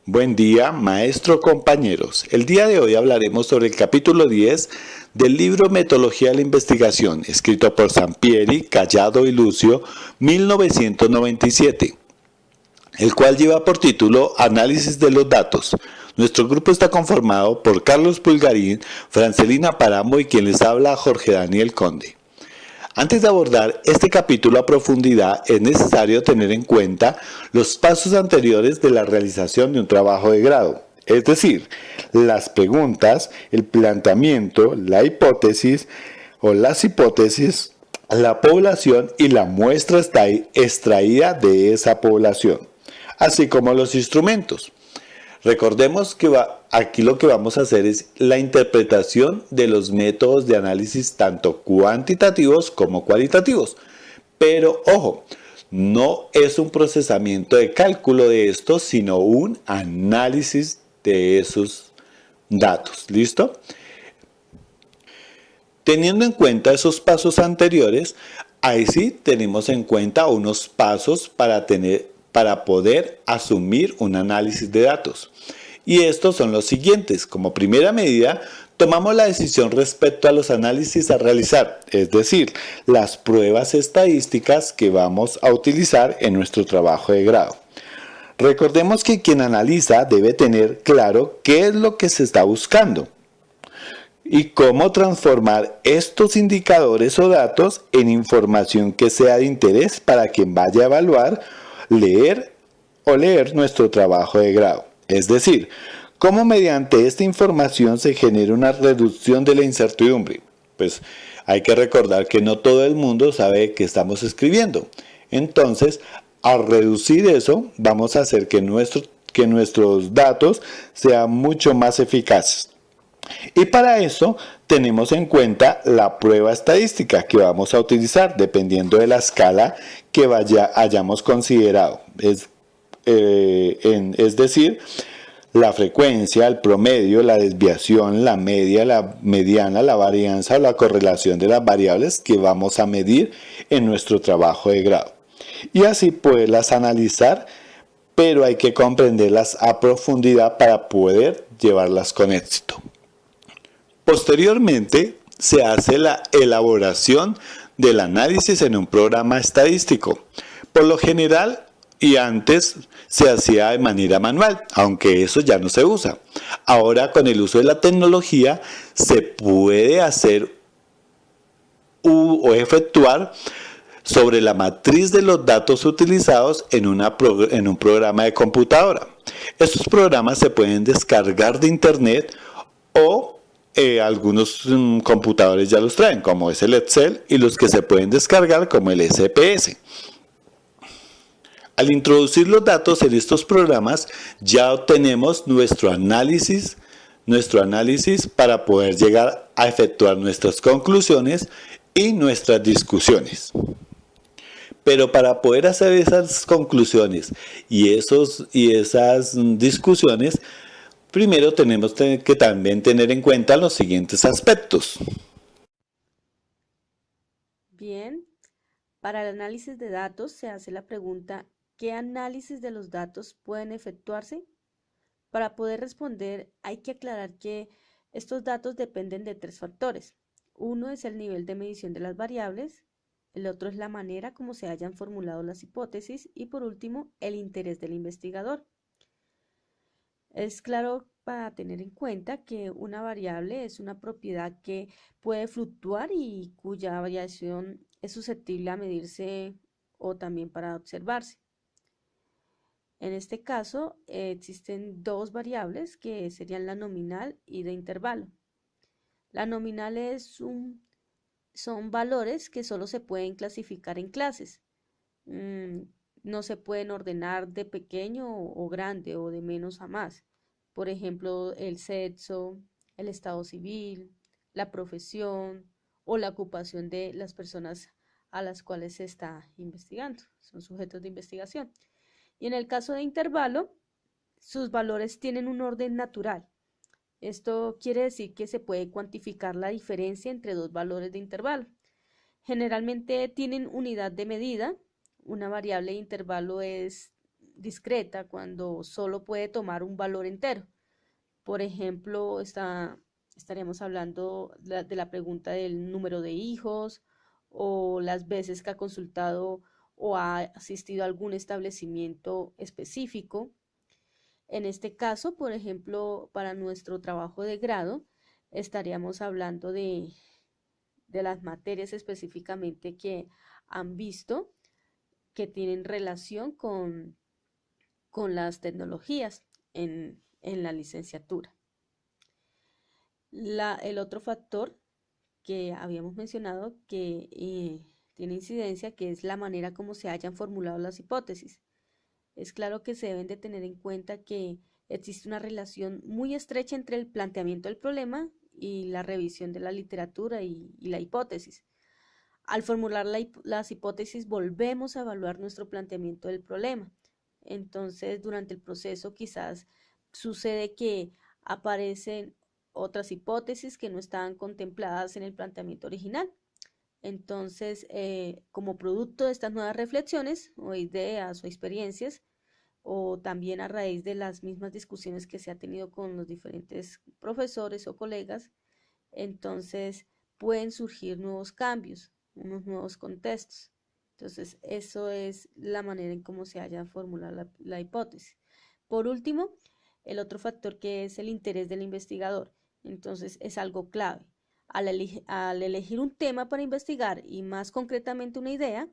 Buen día, maestro compañeros. El día de hoy hablaremos sobre el capítulo 10 del libro Metodología de la Investigación, escrito por Sampieri, Callado y Lucio, 1997, el cual lleva por título Análisis de los datos. Nuestro grupo está conformado por Carlos Pulgarín, Francelina Paramo y quien les habla Jorge Daniel Conde. Antes de abordar este capítulo a profundidad, es necesario tener en cuenta los pasos anteriores de la realización de un trabajo de grado, es decir, las preguntas, el planteamiento, la hipótesis o las hipótesis, la población y la muestra extraída de esa población, así como los instrumentos. Recordemos que aquí lo que vamos a hacer es la interpretación de los métodos de análisis tanto cuantitativos como cualitativos. Pero ojo, no es un procesamiento de cálculo de esto, sino un análisis de esos datos. ¿Listo? Teniendo en cuenta esos pasos anteriores, ahí sí tenemos en cuenta unos pasos para poder asumir un análisis de datos. Y estos son los siguientes. Como primera medida, tomamos la decisión respecto a los análisis a realizar, es decir, las pruebas estadísticas que vamos a utilizar en nuestro trabajo de grado. Recordemos que quien analiza debe tener claro qué es lo que se está buscando y cómo transformar estos indicadores o datos en información que sea de interés para quien vaya a evaluar, leer nuestro trabajo de grado. Es decir, cómo mediante esta información se genera una reducción de la incertidumbre. Pues hay que recordar que no todo el mundo sabe que estamos escribiendo. Entonces, al reducir eso, vamos a hacer que nuestros datos sean mucho más eficaces. Y para eso tenemos en cuenta la prueba estadística que vamos a utilizar dependiendo de la escala que hayamos considerado. Es decir, la frecuencia, el promedio, la desviación, la media, la mediana, la varianza o la correlación de las variables que vamos a medir en nuestro trabajo de grado. Y así poderlas analizar, pero hay que comprenderlas a profundidad para poder llevarlas con éxito. Posteriormente, se hace la elaboración del análisis en un programa estadístico. Por lo general, y antes se hacía de manera manual, aunque eso ya no se usa. Ahora, con el uso de la tecnología, se puede hacer o efectuar sobre la matriz de los datos utilizados en un programa de computadora. Estos programas se pueden descargar de internet o algunos computadores ya los traen, como es el Excel, y los que se pueden descargar como el SPS. Al introducir los datos en estos programas, ya obtenemos nuestro análisis para poder llegar a efectuar nuestras conclusiones y nuestras discusiones. Pero para poder hacer esas conclusiones y esas discusiones, primero tenemos que también tener en cuenta los siguientes aspectos. Bien, para el análisis de datos se hace la pregunta, ¿qué análisis de los datos pueden efectuarse? Para poder responder hay que aclarar que estos datos dependen de tres factores. Uno es el nivel de medición de las variables, el otro es la manera como se hayan formulado las hipótesis y por último el interés del investigador. Es claro para tener en cuenta que una variable es una propiedad que puede fluctuar y cuya variación es susceptible a medirse o también para observarse. En este caso, existen dos variables que serían la nominal y de intervalo. La nominal son valores que solo se pueden clasificar en clases. Mm, no se pueden ordenar de pequeño o grande o de menos a más. Por ejemplo, el sexo, el estado civil, la profesión o la ocupación de las personas a las cuales se está investigando. Son sujetos de investigación. Y en el caso de intervalo, sus valores tienen un orden natural. Esto quiere decir que se puede cuantificar la diferencia entre dos valores de intervalo. Generalmente tienen unidad de medida. Una variable de intervalo es discreta cuando solo puede tomar un valor entero. Por ejemplo, estaríamos hablando de la pregunta del número de hijos o las veces que ha consultado o ha asistido a algún establecimiento específico. En este caso, por ejemplo, para nuestro trabajo de grado, estaríamos hablando de las materias específicamente que han visto que tienen relación con las tecnologías en la licenciatura. El otro factor que habíamos mencionado que tiene incidencia, que es la manera como se hayan formulado las hipótesis. Es claro que se deben de tener en cuenta que existe una relación muy estrecha entre el planteamiento del problema y la revisión de la literatura y la hipótesis. Al formular las hipótesis volvemos a evaluar nuestro planteamiento del problema. Entonces, durante el proceso quizás sucede que aparecen otras hipótesis que no estaban contempladas en el planteamiento original. Entonces, como producto de estas nuevas reflexiones o ideas o experiencias, o también a raíz de las mismas discusiones que se ha tenido con los diferentes profesores o colegas, entonces pueden surgir nuevos cambios, unos nuevos contextos. Entonces, eso es la manera en cómo se haya formulado la hipótesis. Por último, el otro factor que es el interés del investigador. Entonces, es algo clave. Al elegir un tema para investigar y más concretamente una idea,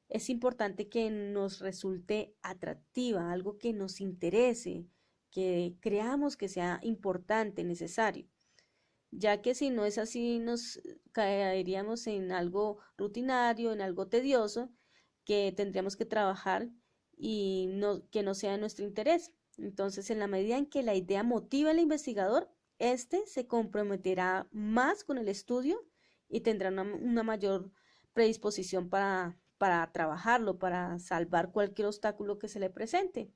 es importante que nos resulte atractiva, algo que nos interese, que creamos que sea importante, necesario, ya que si no es así nos caeríamos en algo rutinario, en algo tedioso, que tendríamos que trabajar y que no sea de nuestro interés. Entonces, en la medida en que la idea motiva al investigador, este se comprometerá más con el estudio y tendrá una mayor predisposición para trabajarlo, para salvar cualquier obstáculo que se le presente.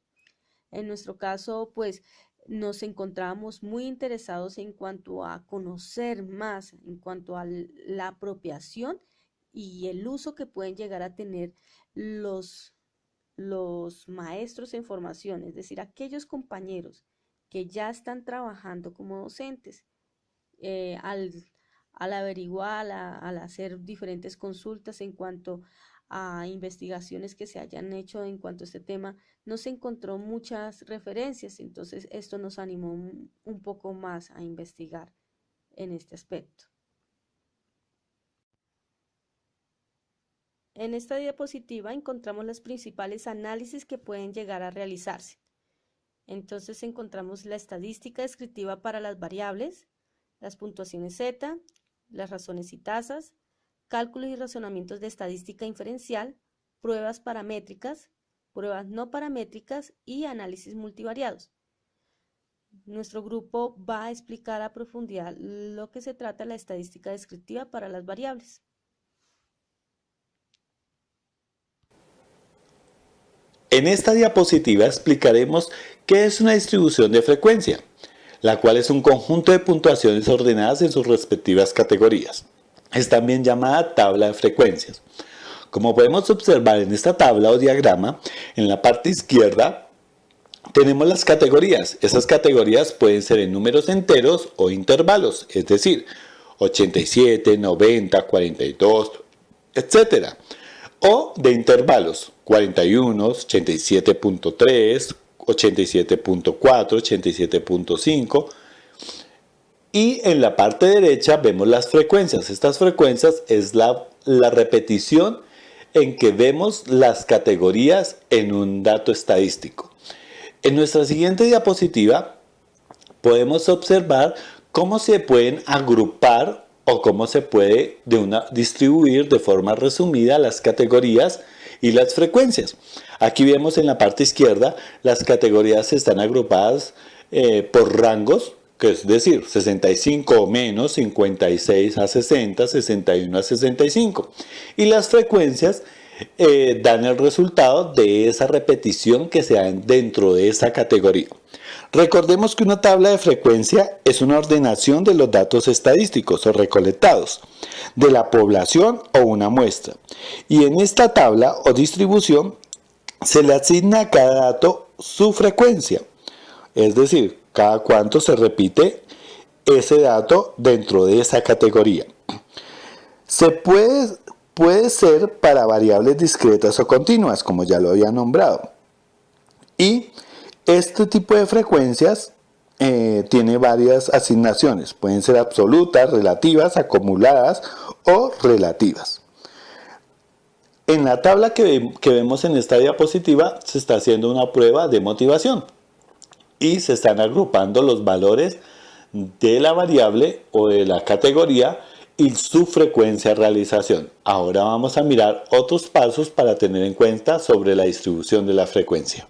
En nuestro caso, pues nos encontramos muy interesados en cuanto a conocer más, en cuanto a la apropiación y el uso que pueden llegar a tener los maestros en formación, es decir, aquellos compañeros que ya están trabajando como docentes, al averiguar, al hacer diferentes consultas en cuanto a investigaciones que se hayan hecho en cuanto a este tema, no se encontró muchas referencias, entonces esto nos animó un poco más a investigar en este aspecto. En esta diapositiva encontramos los principales análisis que pueden llegar a realizarse. Entonces encontramos la estadística descriptiva para las variables, las puntuaciones Z, las razones y tasas, cálculos y razonamientos de estadística inferencial, pruebas paramétricas, pruebas no paramétricas y análisis multivariados. Nuestro grupo va a explicar a profundidad lo que se trata de la estadística descriptiva para las variables. En esta diapositiva explicaremos qué es una distribución de frecuencia, la cual es un conjunto de puntuaciones ordenadas en sus respectivas categorías. Es también llamada tabla de frecuencias. Como podemos observar en esta tabla o diagrama, en la parte izquierda tenemos las categorías. Esas categorías pueden ser en números enteros o intervalos, es decir, 87, 90, 42, etc. O de intervalos, 41, 87.3, 87.4, 87.5. Y en la parte derecha vemos las frecuencias. Estas frecuencias es la repetición en que vemos las categorías en un dato estadístico. En nuestra siguiente diapositiva podemos observar cómo se pueden agrupar o cómo se puede distribuir de forma resumida las categorías y las frecuencias. Aquí vemos en la parte izquierda las categorías están agrupadas por rangos, que es decir, 65 o menos, 56 a 60, 61 a 65. Y las frecuencias dan el resultado de esa repetición que se da dentro de esa categoría. Recordemos que una tabla de frecuencia es una ordenación de los datos estadísticos o recolectados de la población o una muestra. Y en esta tabla o distribución Se le asigna a cada dato su frecuencia, es decir, cada cuánto se repite ese dato dentro de esa categoría. Se puede ser para variables discretas o continuas, como ya lo había nombrado. Y este tipo de frecuencias tiene varias asignaciones. Pueden ser absolutas, relativas, acumuladas o relativas. En la tabla que vemos en esta diapositiva se está haciendo una prueba de motivación y se están agrupando los valores de la variable o de la categoría y su frecuencia de realización. Ahora vamos a mirar otros pasos para tener en cuenta sobre la distribución de la frecuencia.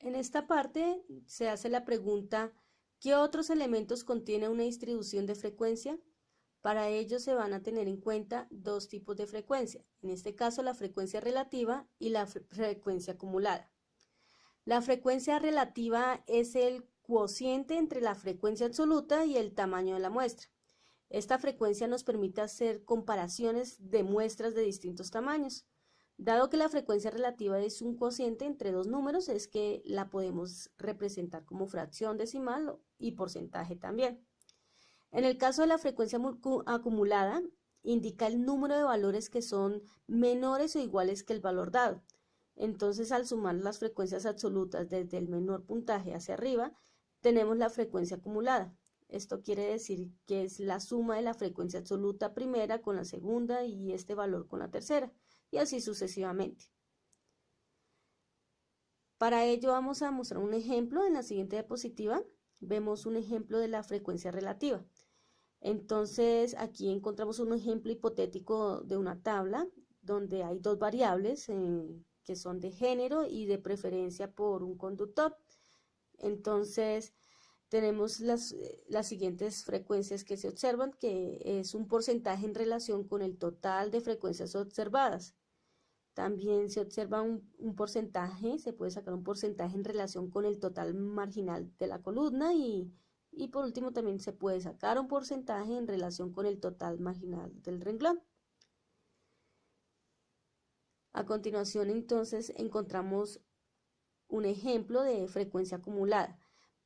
En esta parte se hace la pregunta, ¿qué otros elementos contiene una distribución de frecuencia? Para ello se van a tener en cuenta dos tipos de frecuencia, en este caso la frecuencia relativa y la frecuencia acumulada. La frecuencia relativa es el cociente entre la frecuencia absoluta y el tamaño de la muestra. Esta frecuencia nos permite hacer comparaciones de muestras de distintos tamaños. Dado que la frecuencia relativa es un cociente entre dos números, es que la podemos representar como fracción decimal y porcentaje también. En el caso de la frecuencia acumulada, indica el número de valores que son menores o iguales que el valor dado. Entonces, al sumar las frecuencias absolutas desde el menor puntaje hacia arriba, tenemos la frecuencia acumulada. Esto quiere decir que es la suma de la frecuencia absoluta primera con la segunda y este valor con la tercera, y así sucesivamente. Para ello vamos a mostrar un ejemplo en la siguiente diapositiva. Vemos un ejemplo de la frecuencia relativa. Entonces aquí encontramos un ejemplo hipotético de una tabla donde hay dos variables que son de género y de preferencia por un conductor. Entonces tenemos las siguientes frecuencias que se observan, que es un porcentaje en relación con el total de frecuencias observadas. También se observa un porcentaje, se puede sacar un porcentaje en relación con el total marginal de la columna y por último también se puede sacar un porcentaje en relación con el total marginal del renglón. A continuación entonces encontramos un ejemplo de frecuencia acumulada.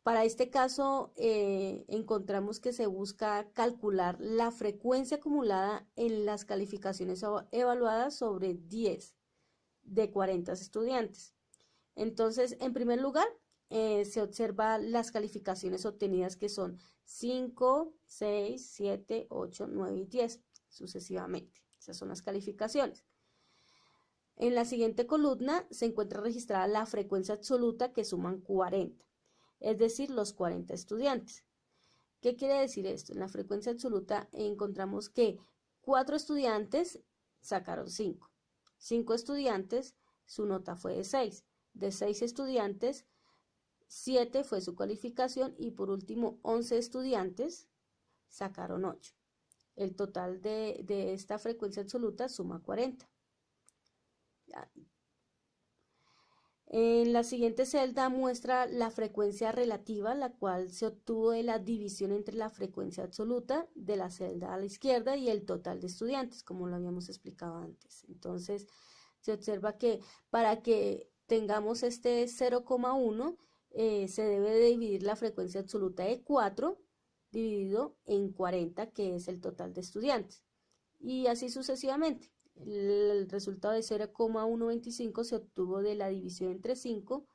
Para este caso encontramos que se busca calcular la frecuencia acumulada en las calificaciones evaluadas sobre 10 de 40 estudiantes. Entonces, en primer lugar, se observa las calificaciones obtenidas que son 5, 6, 7, 8, 9 y 10, sucesivamente. Esas son las calificaciones. En la siguiente columna se encuentra registrada la frecuencia absoluta que suman 40, es decir, los 40 estudiantes. ¿Qué quiere decir esto? En la frecuencia absoluta encontramos que 4 estudiantes sacaron 5. 5 estudiantes, su nota fue de 6. De 6 estudiantes, 7 fue su calificación y por último 11 estudiantes sacaron 8. El total de esta frecuencia absoluta suma 40. En la siguiente celda muestra la frecuencia relativa, la cual se obtuvo de la división entre la frecuencia absoluta de la celda a la izquierda y el total de estudiantes, como lo habíamos explicado antes. Entonces, se observa que para que tengamos este 0,1, se debe de dividir la frecuencia absoluta de 4 dividido en 40, que es el total de estudiantes, y así sucesivamente. El resultado de 0,125 se obtuvo de la división entre 5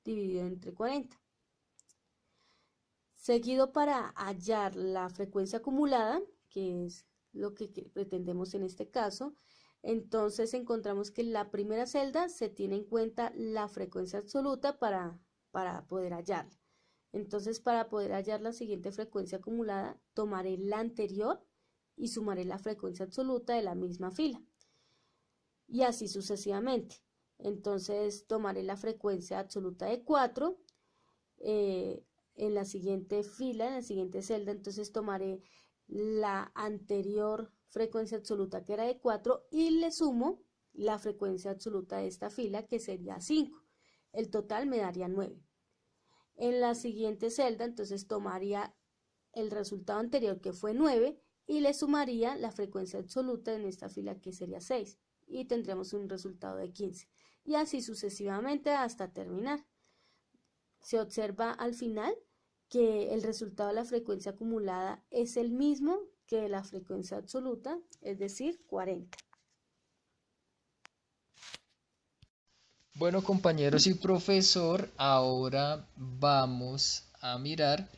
dividido entre 40. Seguido, para hallar la frecuencia acumulada, que es lo que pretendemos en este caso, entonces encontramos que en la primera celda se tiene en cuenta la frecuencia absoluta para poder hallarla. Entonces, para poder hallar la siguiente frecuencia acumulada, tomaré la anterior y sumaré la frecuencia absoluta de la misma fila. Y así sucesivamente. Entonces tomaré la frecuencia absoluta de 4 en la siguiente fila, en la siguiente celda. Entonces tomaré la anterior frecuencia absoluta, que era de 4, y le sumo la frecuencia absoluta de esta fila, que sería 5. El total me daría 9. En la siguiente celda entonces tomaría el resultado anterior, que fue 9, y le sumaría la frecuencia absoluta en esta fila, que sería 6, y tendremos un resultado de 15, y así sucesivamente hasta terminar. Se observa al final que el resultado de la frecuencia acumulada es el mismo que la frecuencia absoluta, es decir, 40. Bueno, compañeros y profesor, ahora vamos a mirar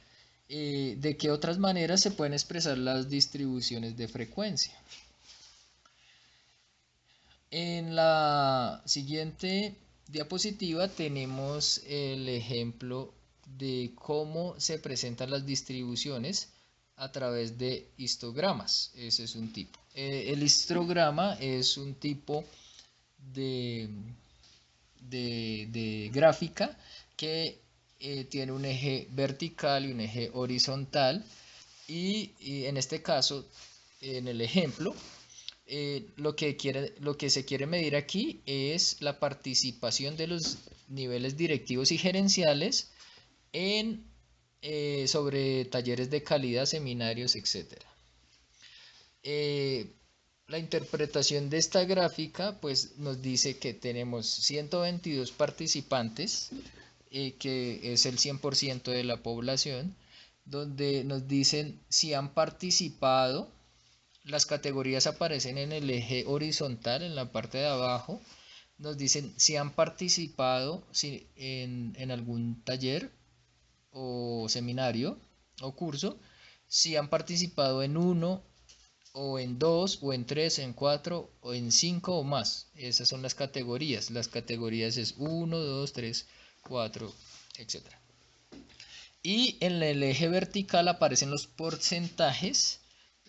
de qué otras maneras se pueden expresar las distribuciones de frecuencia. En la siguiente diapositiva tenemos el ejemplo de cómo se presentan las distribuciones a través de histogramas. Ese es un tipo. El histograma es un tipo de, de gráfica que tiene un eje vertical y un eje horizontal, y en este caso, en el ejemplo, lo que se quiere medir aquí es la participación de los niveles directivos y gerenciales en, sobre talleres de calidad, seminarios, etc. La interpretación de esta gráfica pues nos dice que tenemos 122 participantes, que es el 100% de la población, donde nos dicen si han participado. Las categorías aparecen en el eje horizontal, en la parte de abajo. Nos dicen si han participado en algún taller o seminario o curso, si han participado en uno o en dos o en tres, en cuatro o en cinco o más. Esas son las categorías. Las categorías es 1, 2, 3, 4, etc. Y en el eje vertical aparecen los porcentajes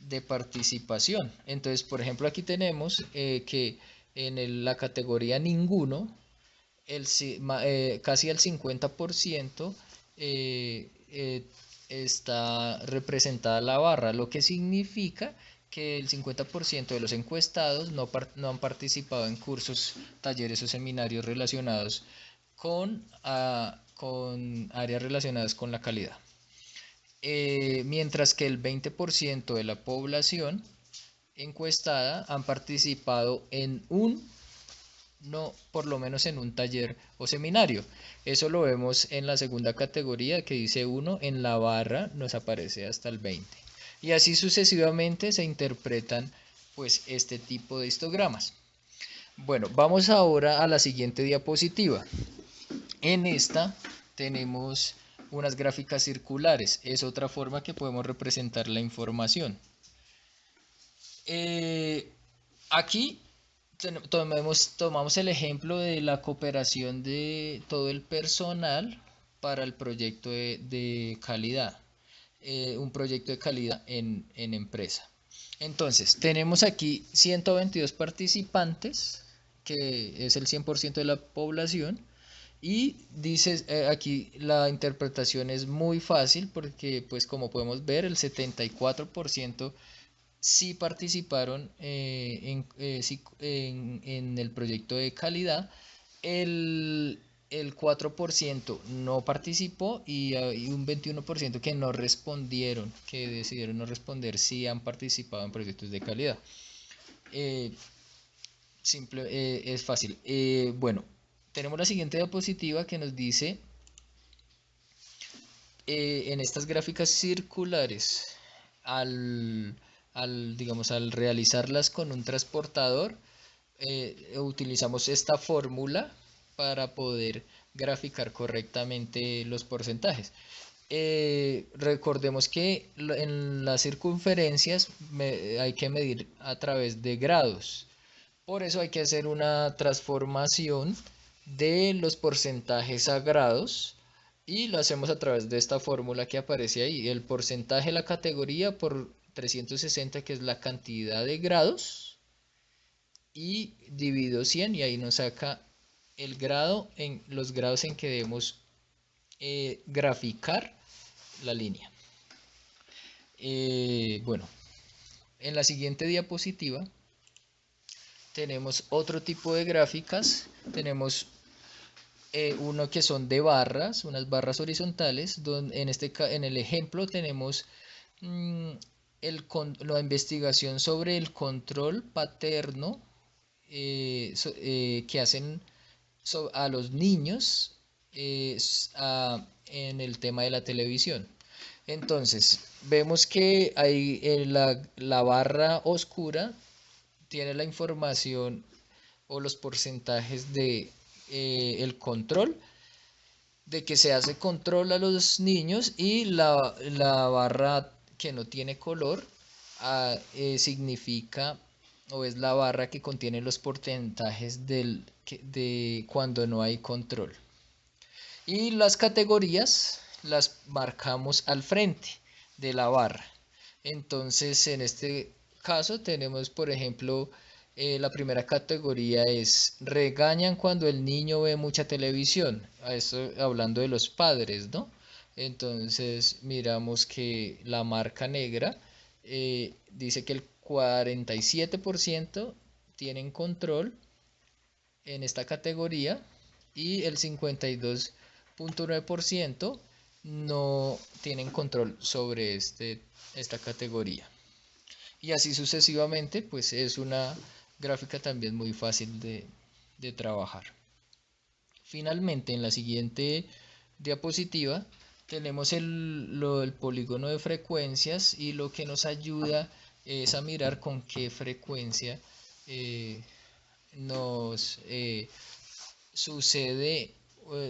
de participación. Entonces, por ejemplo, aquí tenemos que en la categoría ninguno, casi el 50% está representada la barra, lo que significa que el 50% de los encuestados no han participado en cursos, talleres o seminarios relacionados con áreas relacionadas con la calidad. Mientras que el 20% de la población encuestada han participado en por lo menos en un taller o seminario. Eso lo vemos en la segunda categoría que dice 1, en la barra nos aparece hasta el 20. Y así sucesivamente se interpretan pues este tipo de histogramas. Bueno, vamos ahora a la siguiente diapositiva. En esta tenemos unas gráficas circulares. Es otra forma que podemos representar la información. Aquí tomamos el ejemplo de la cooperación de todo el personal para el proyecto de calidad. Un proyecto de calidad en empresa. Entonces, tenemos aquí 122 participantes, que es el 100% de la población. Y dice aquí la interpretación es muy fácil porque pues como podemos ver el 74% sí participaron en el proyecto de calidad, el 4% no participó y hay un 21% que no respondieron, que decidieron no responder si han participado en proyectos de calidad. Es fácil. Bueno, tenemos la siguiente diapositiva que nos dice en estas gráficas circulares, digamos, al realizarlas con un transportador, utilizamos esta fórmula para poder graficar correctamente los porcentajes. Recordemos que en las circunferencias hay que medir a través de grados. Por eso hay que hacer una transformación de los porcentajes a grados y lo hacemos a través de esta fórmula que aparece ahí. El porcentaje de la categoría por 360, que es la cantidad de grados, y dividido 100 y ahí nos saca el grado los grados en que debemos graficar la línea. Bueno, en la siguiente diapositiva tenemos otro tipo de gráficas. Tenemos uno que son de barras, unas barras horizontales, donde en el ejemplo tenemos la investigación sobre el control paterno que hacen a los niños en el tema de la televisión. Entonces, vemos que hay la barra oscura tiene la información o los porcentajes de el control, de que se hace control a los niños, y la barra que no tiene color significa o es la barra que contiene los porcentajes de cuando no hay control. Y las categorías las marcamos al frente de la barra. Entonces, en este caso tenemos, por ejemplo, la primera categoría es regañan cuando el niño ve mucha televisión. A esto hablando de los padres, ¿no? Entonces miramos que la marca negra dice que el 47% tienen control en esta categoría y el 52.9% no tienen control sobre esta categoría. Y así sucesivamente, pues es una gráfica también muy fácil de trabajar. Finalmente, en la siguiente diapositiva tenemos el polígono de frecuencias, y lo que nos ayuda es a mirar con qué frecuencia nos sucede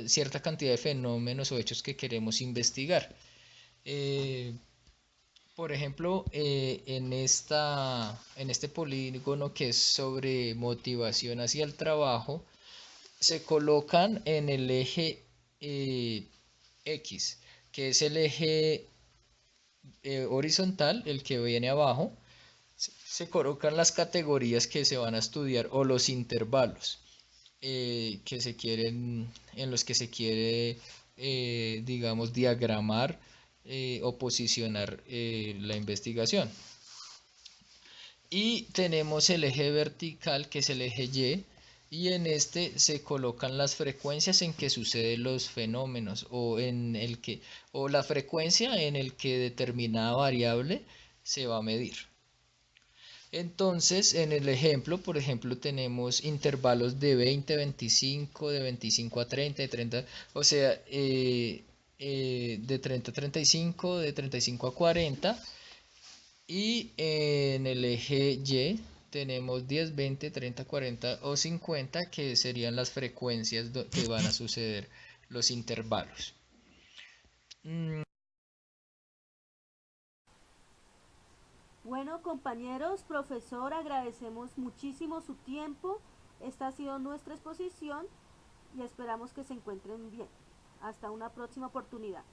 cierta cantidad de fenómenos o hechos que queremos investigar. Por ejemplo, en este polígono que es sobre motivación hacia el trabajo, se colocan en el eje X, que es el eje horizontal, el que viene abajo. Se colocan las categorías que se van a estudiar o los intervalos que se quieren, en los que se quiere, digamos, diagramar o posicionar la investigación. Y tenemos el eje vertical, que es el eje y en este se colocan las frecuencias en que suceden los fenómenos, o la frecuencia en el que determinada variable se va a medir. Entonces, en el ejemplo, por ejemplo, tenemos intervalos de 20 a 25, de 25 a 30, de 30, o sea, de 30 a 35, de 35 a 40. Y en el eje Y tenemos 10, 20, 30, 40 o 50, que serían las frecuencias que van a suceder los intervalos. Bueno, compañeros, profesor, agradecemos muchísimo su tiempo. Esta ha sido nuestra exposición y esperamos que se encuentren bien. Hasta una próxima oportunidad.